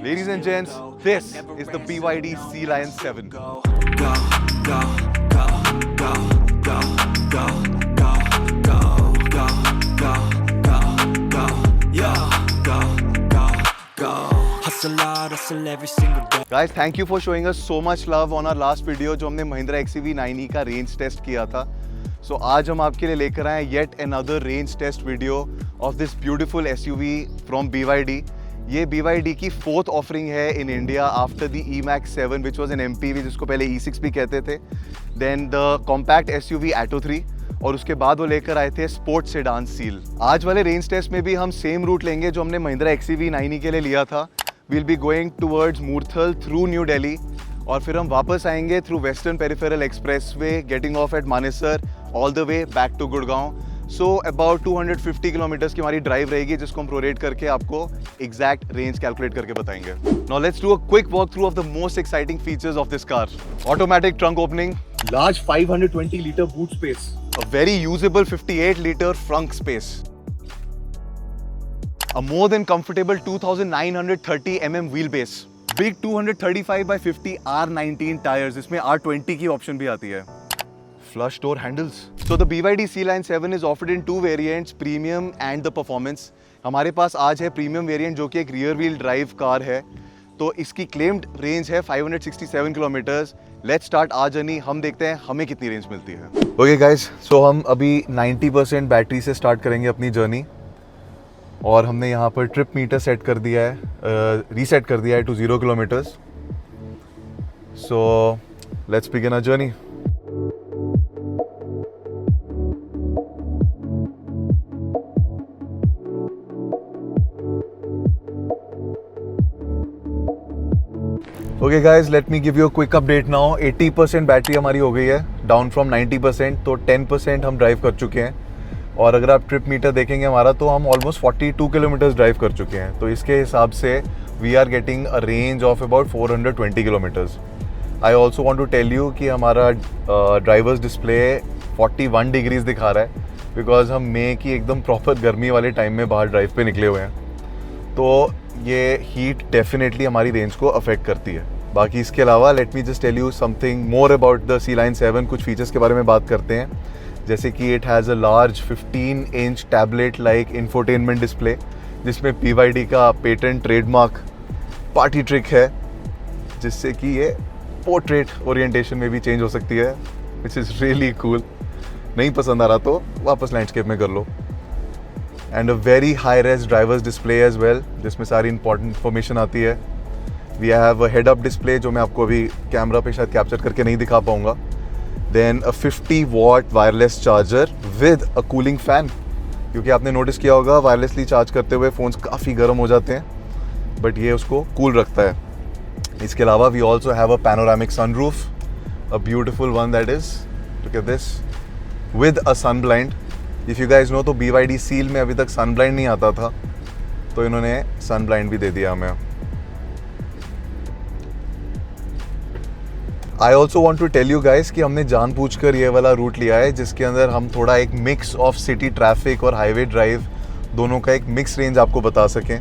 Ladies and gents, this is the BYD Sea Lion 7. Go, go, go, go, go, go, go, go, go, go, go, yeah, go. Hustle hard, hustle every single day. Guys, thank you for showing us so much love on our last video जो हमने Mahindra XUV 9e का range test किया था. So आज हम आपके लिए लेकर आए yet another range test video of this beautiful SUV from BYD. ये BYD की फोर्थ ऑफरिंग है in India after the E-Max 7 which was an MPV जिसको पहले E6 भी कहते थे. Then the compact SUV Atto 3 और उसके बाद वो लेकर आए थे स्पोर्ट सेडान सील. आज वाले रेंज टेस्ट में भी हम सेम रूट लेंगे जो हमने Mahindra XUV 9e के लिए लिया था. We'll be going towards Murthal through New Delhi और फिर हम वापस आएंगे through western peripheral expressway getting off at Manesar all the way back to Gurgaon. So about 250 kilometres की हमारी ड्राइव रहेगी जिसको हम प्रोरेट करके आपको एग्जैक्ट रेंज कैलकुलेट करके बताएंगे. Now let's do a quick walk through of the most exciting features of this car. Automatic trunk opening, large 520 liter boot space, a very usable 58 liter frunk space, a more than comfortable 2930 mm wheelbase, big 235 by 50 R19 tires, इसमें R20 की option भी आती है. Flush door handles. So the BYD Sea Lion 7 is offered in two variants, premium and the performance. हमारे पास आज है premium variant जो कि एक रियर व्हील ड्राइव कार है. तो इसकी क्लेम्ड रेंज है 567 kilometres. Let's start our journey. हम देखते हैं हमें कितनी रेंज मिलती है. ओके गाइस, सो हम अभी 90% बैटरी से स्टार्ट करेंगे अपनी जर्नी और हमने यहाँ पर ट्रिप मीटर सेट कर दिया है, रीसेट कर दिया है to 0 kilometres. So let's begin our journey. Okay guys, let me give you a quick update now. 80% battery हमारी हो गई है, डाउन फ्रॉम 90%. तो 10% हम ड्राइव कर चुके हैं और अगर आप ट्रिप मीटर देखेंगे हमारा तो हम ऑलमोस्ट 42 किलोमीटर्स ड्राइव कर चुके हैं. तो इसके हिसाब से we are getting a range of about 420 kilometres. I also want to tell you कि हमारा ड्राइवर्स डिस्प्ले 41 डिग्रीज दिखा रहा है बिकॉज हम मई की एकदम प्रॉपर गर्मी वाले टाइम में बाहर ड्राइव पे निकले हुए हैं. तो ये हीट डेफिनेटली हमारी रेंज को अफेक्ट करती है. बाकी इसके अलावा let me just tell you something more about the Sea Lion 7. कुछ फीचर्स के बारे में बात करते हैं, जैसे कि it has a large 15 inch tablet like infotainment display जिसमें BYD का पेटेंट ट्रेडमार्क पार्टी ट्रिक है जिससे कि ये पोर्ट्रेट ओरिएंटेशन में भी चेंज हो सकती है विच इज़ रियली कूल. नहीं पसंद आ रहा तो वापस लैंडस्केप में कर लो. And a very high res drivers display as well जिसमें सारी इंपॉर्टेंट इन्फॉर्मेशन आती है. We have a head up display जो मैं आपको अभी कैमरा पे शायद कैप्चर करके नहीं दिखा पाऊंगा. Then a 50 watt wireless charger with a cooling fan, क्योंकि आपने नोटिस किया होगा वायरलेसली चार्ज करते हुए फ़ोन्स काफ़ी गर्म हो जाते हैं बट ये उसको कूल रखता है. इसके अलावा we also have a panoramic sunroof, a beautiful one that is look at this with a sun blind. If you guys know तो BYD सील में अभी तक सन ब्लाइंड नहीं आता था तो इन्होंने सन ब्लाइंड भी दे दिया हमें. I also want to tell you guys कि हमने जानबूझकर ये वाला रूट लिया है जिसके अंदर हम थोड़ा एक मिक्स ऑफ सिटी ट्रैफिक और हाईवे ड्राइव दोनों का एक मिक्स रेंज आपको बता सकें,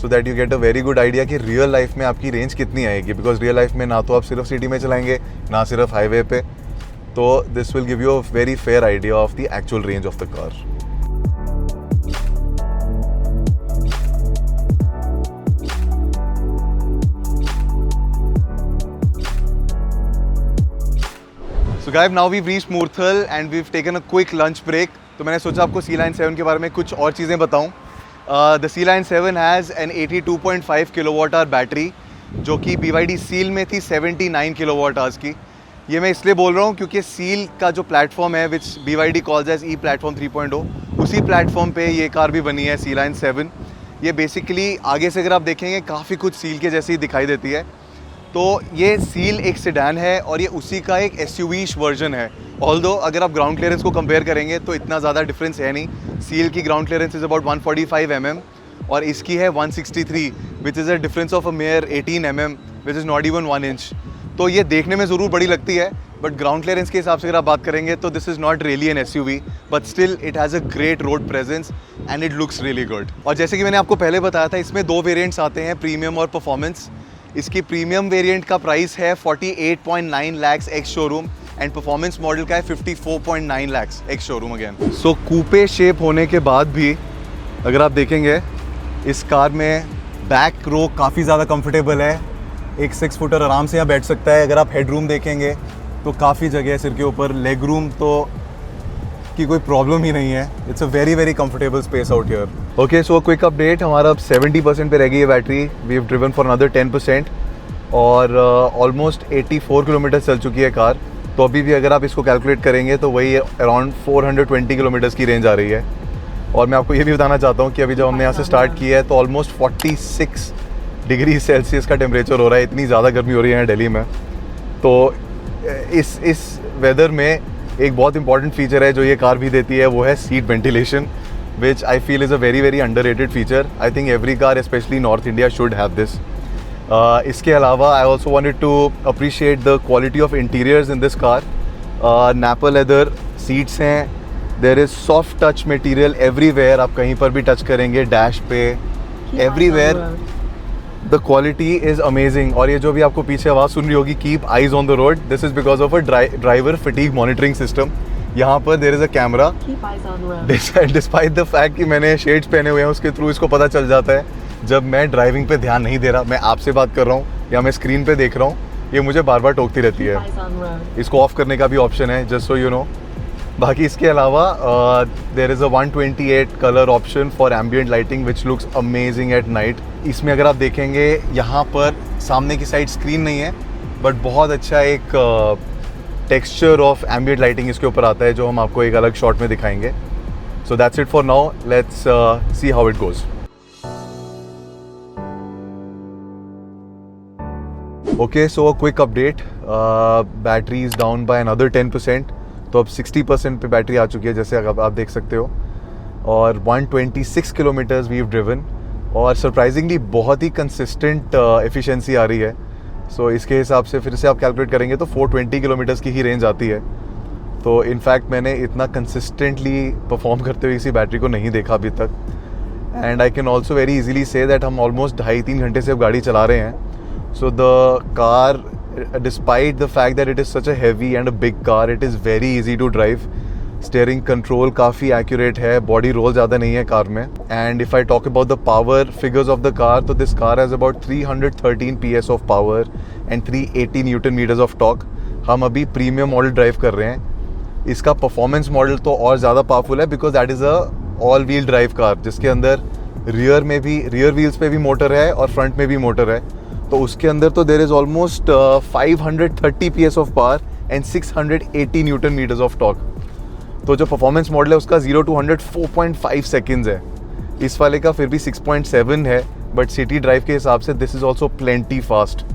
so that you get a very good idea कि रियल लाइफ में आपकी रेंज कितनी आएगी. बिकॉज रियल लाइफ में ना तो आप सिर्फ सिटी में चलाएंगे ना सिर्फ हाईवे पे. तो this will give you a very fair idea of the actual range of the car. So guys, now we've reached Murthal and we've taken a quick lunch break. तो मैंने सोचा आपको Sea Lion 7 के बारे में कुछ और चीज़ें बताऊं. The Sea Lion 7 has an 82.5 kilowatt hour battery जो कि BYD सील में थी 79 किलोवाट आवर्स की. ये मैं इसलिए बोल रहा हूँ क्योंकि सील का जो प्लेटफॉर्म है विच BYD कॉल्स एज ई प्लेटफॉर्म 3.0, उसी प्लेटफॉर्म पे ये कार भी बनी है Sea Lion 7. ये बेसिकली आगे से अगर आप देखेंगे काफ़ी कुछ सील के जैसी दिखाई देती है. तो ये सील एक सेडान है और ये उसी का एक SUV वर्जन है. ऑल्दो अगर आप ग्राउंड क्लियरेंस को कंपेयर करेंगे तो इतना ज़्यादा डिफरेंस है नहीं. सील की ground clearance is about 145 mm और इसकी है 163 which is a difference of a mayor 18 mm which is not even 1 inch. तो ये देखने में ज़रूर बड़ी लगती है बट ग्राउंड क्लियरेंस के हिसाब से अगर आप बात करेंगे तो this is not really an SUV, but still it has a great road presence and it looks really good. और जैसे कि मैंने आपको पहले बताया था, इसमें 2 वेरिएंट्स आते हैं, प्रीमियम और परफॉर्मेंस। इसकी प्रीमियम वेरिएंट का प्राइस है 48.9 lakhs ex showroom and performance model का है 54.9 lakhs एक्स शोरूम अगेन। सो कूपे शेप होने के बाद भी अगर आप देखेंगे इस कार में बैक रो काफ़ी ज़्यादा कंफर्टेबल है। एक 6 फुटर आराम से यहाँ बैठ सकता है। अगर आप हेड रूम देखेंगे तो काफ़ी जगह है सिर के ऊपर। लेग रूम तो की कोई प्रॉब्लम ही नहीं है। It's a very very comfortable space out here. Okay, so quick update, हमारा अब 70% पे रह गई है battery. We have driven for another 10% और ऑलमोस्ट 84 किलोमीटर चल चुकी है कार। तो अभी भी अगर आप इसको कैलकुलेट करेंगे तो वही अराउंड 420 किलोमीटर्स की रेंज आ रही है। और मैं आपको ये भी बताना चाहता हूँ कि अभी जब हमने यहाँ से स्टार्ट किया है तो ऑलमोस्ट 46 डिग्री सेल्सियस का टेम्परेचर हो रहा है। इतनी ज़्यादा गर्मी हो रही है यहाँ दिल्ली में। तो इस वेदर में एक बहुत इंपॉर्टेंट फीचर है जो ये कार भी देती है, वो है seat ventilation, which I feel is a very very underrated feature. I think every car specially north India should have this. इसके अलावा I also wanted to appreciate the quality of interiors in this car. Nappa leather seats हैं, there is soft touch material everywhere. आप कहीं पर भी touch करेंगे, dash पे, everywhere the quality is amazing. और ये जो भी आपको पीछे आवाज़ सुन रही होगी, keep eyes on the road, this is because of a driver fatigue monitoring system. यहाँ पर there is a camera, despite the fact कि मैंने शेड्स पहने हुए हैं, उसके थ्रू इसको पता चल जाता है जब मैं ड्राइविंग पे ध्यान नहीं दे रहा, मैं आपसे बात कर रहा हूँ या मैं स्क्रीन पे देख रहा हूँ, ये मुझे बार बार टोकती रहती है। इसको ऑफ करने का भी ऑप्शन है, जस्ट सो यू नो। बाकी इसके अलावा there is a 128 colour option for ambient lighting which looks amazing at night. इसमें अगर आप देखेंगे यहाँ पर सामने की साइड स्क्रीन नहीं है, बट बहुत अच्छा एक टेक्सचर ऑफ एम्बिएंट लाइटिंग इसके ऊपर आता है, जो हम आपको एक अलग शॉट में दिखाएंगे। So that's it for now, let's see how it goes. Okay, so a quick update, battery is down by another 10%। तो अब 60% पे बैटरी आ चुकी है, जैसे आप देख सकते हो। और 126 किलोमीटर्स वी हैव ड्रिवन और सरप्राइजिंगली बहुत ही कंसिस्टेंट एफिशिएंसी आ रही है। सो इसके हिसाब से फिर से आप कैलकुलेट करेंगे तो 420 किलोमीटर्स की ही रेंज आती है। तो इनफैक्ट मैंने इतना कंसिस्टेंटली परफॉर्म करते हुए इसी बैटरी को नहीं देखा अभी तक। And I can also very easily say that हम ऑलमोस्ट 2.5-3 घंटे से अब गाड़ी चला रहे हैं। So the car, despite the fact that it is such a heavy and a big car, it is very easy to drive. Steering control काफ़ी accurate है, body roll ज़्यादा नहीं है कार में। And if I talk about the power figures of the car, तो this car has about 313 PS of power and 380 Newton meters of torque। हम अभी premium model drive कर रहे हैं। इसका परफॉर्मेंस मॉडल तो और ज़्यादा पावरफुल है because that is a all wheel drive car, जिसके अंदर रियर व्हील्स पे भी मोटर है और फ्रंट में भी मोटर है। तो उसके अंदर तो there is almost 530 PS of power and 680 newton metres of torque. तो जो परफॉर्मेंस मॉडल है उसका 0 to 100 4.5 सेकेंड्स है। इस वाले का फिर भी 6.7 है, बट सिटी ड्राइव के हिसाब से this is also plenty fast.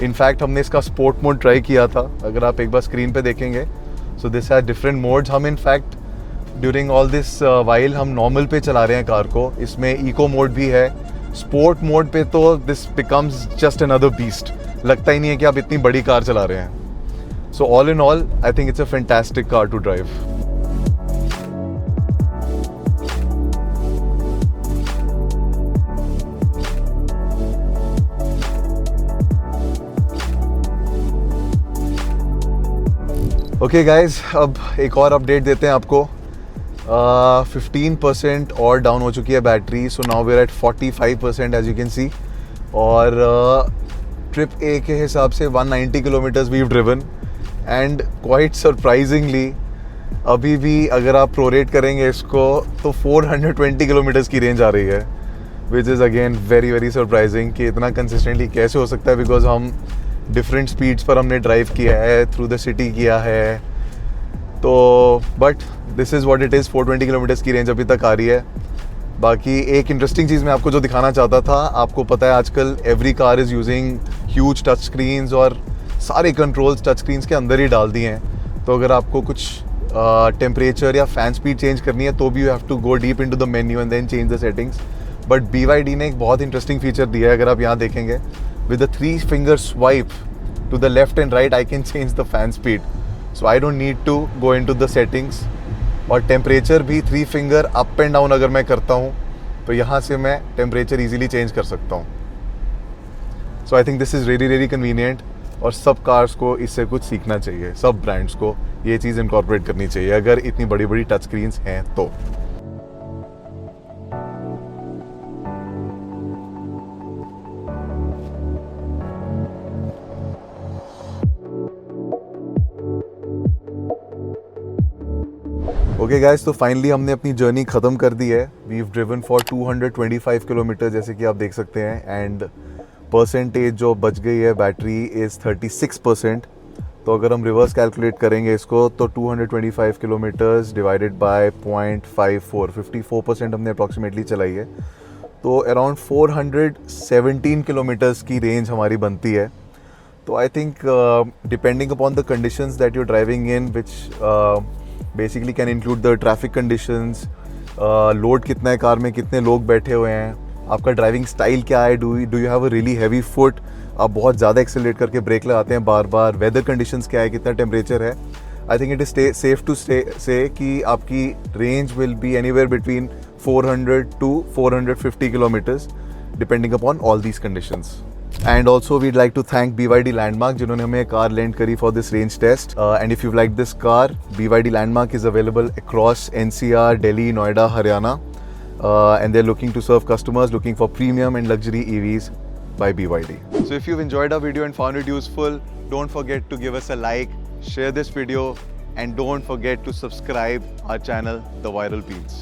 In fact हमने इसका स्पोर्ट मोड ट्राई किया था, अगर आप एक बार स्क्रीन पे देखेंगे। So this has different modes. हम in fact during all this while हम नॉर्मल पे चला रहे हैं कार को। इसमें इको मोड भी है। स्पोर्ट मोड पे तो this becomes just another beast, लगता ही नहीं है कि आप इतनी बड़ी कार चला रहे हैं। So all in all I think it's a fantastic car to drive. Okay guys, अब एक और अपडेट देते हैं आपको। 15% और डाउन हो चुकी है battery. So now we are at 45% as you can see. और ट्रिप ए के हिसाब से 190 kilometres we have driven and quite surprisingly अभी भी अगर आप प्रोरेट करेंगे इसको तो 420 किलोमीटर्स की रेंज आ रही है, which is again very very surprising कि इतना कंसिस्टेंटली कैसे हो सकता है। बिकॉज हम डिफरेंट स्पीड्स पर हमने ड्राइव किया है, थ्रू द सिटी किया है। तो but this is what it is, 420 kilometres की रेंज अभी तक आ रही है। बाकी एक इंटरेस्टिंग चीज़ मैं आपको जो दिखाना चाहता था, आपको पता है आजकल every car is using huge touch screens और सारे कंट्रोल्स टच स्क्रीन्स के अंदर ही डाल दिए हैं। तो अगर आपको कुछ टेम्परेचर या फैन स्पीड चेंज करनी है तो भी you have to go deep into the menu and then change the settings. But BYD ने एक बहुत इंटरेस्टिंग फीचर दिया है, अगर आप यहाँ देखेंगे, with the 3 finger swipe to the left and right I can change the fan speed. So I don't need to go into the settings. और टेम्परेचर भी 3 फिंगर अप एंड डाउन अगर मैं करता हूँ तो यहाँ से मैं टेम्परेचर इजीली चेंज कर सकता हूँ. So I think this is really really convenient. और सब कार्स को इससे कुछ सीखना चाहिए, सब ब्रांड्स को ये चीज़ इनकॉर्पोरेट करनी चाहिए अगर इतनी बड़ी बड़ी टच स्क्रीन्स हैं तो. ओके गाइस, तो फाइनली हमने अपनी जर्नी ख़त्म कर दी है. We have driven for 225 kilometre जैसे कि आप देख सकते हैं. एंड परसेंटेज जो बच गई है बैटरी इज़ 36%. तो अगर हम रिवर्स कैलकुलेट करेंगे इसको तो 225 किलोमीटर्स डिवाइडेड बाय 0.54, 54% हमने अप्रॉक्सीमेटली चलाई है. तो अराउंड 417 किलोमीटर्स की रेंज हमारी बनती है. तो I think depending upon the conditions that you driving in which basically can include the traffic conditions, load कितना है कार में, कितने लोग बैठे हुए हैं, आपका ड्राइविंग स्टाइल क्या है, do you have a really heavy foot, आप बहुत ज़्यादा एक्सेलरेट करके ब्रेक लगाते हैं बार बार, वेदर कंडीशंस क्या है, कितना टेम्परेचर है. I think it is safe to say कि आपकी range will be anywhere between 400 to 450 kilometres depending upon all these conditions. And also we'd like to thank BYD Landmark जिन्होंने हमें कार लेंड करी for this range test. And if you've liked this car, BYD Landmark is available across NCR, Delhi, Noida, Haryana. And they're looking to serve customers looking for premium and luxury EVs by BYD. So if you've enjoyed our video and found it useful, don't forget to give us a like, share this video, and don't forget to subscribe our channel, The Viral Peels.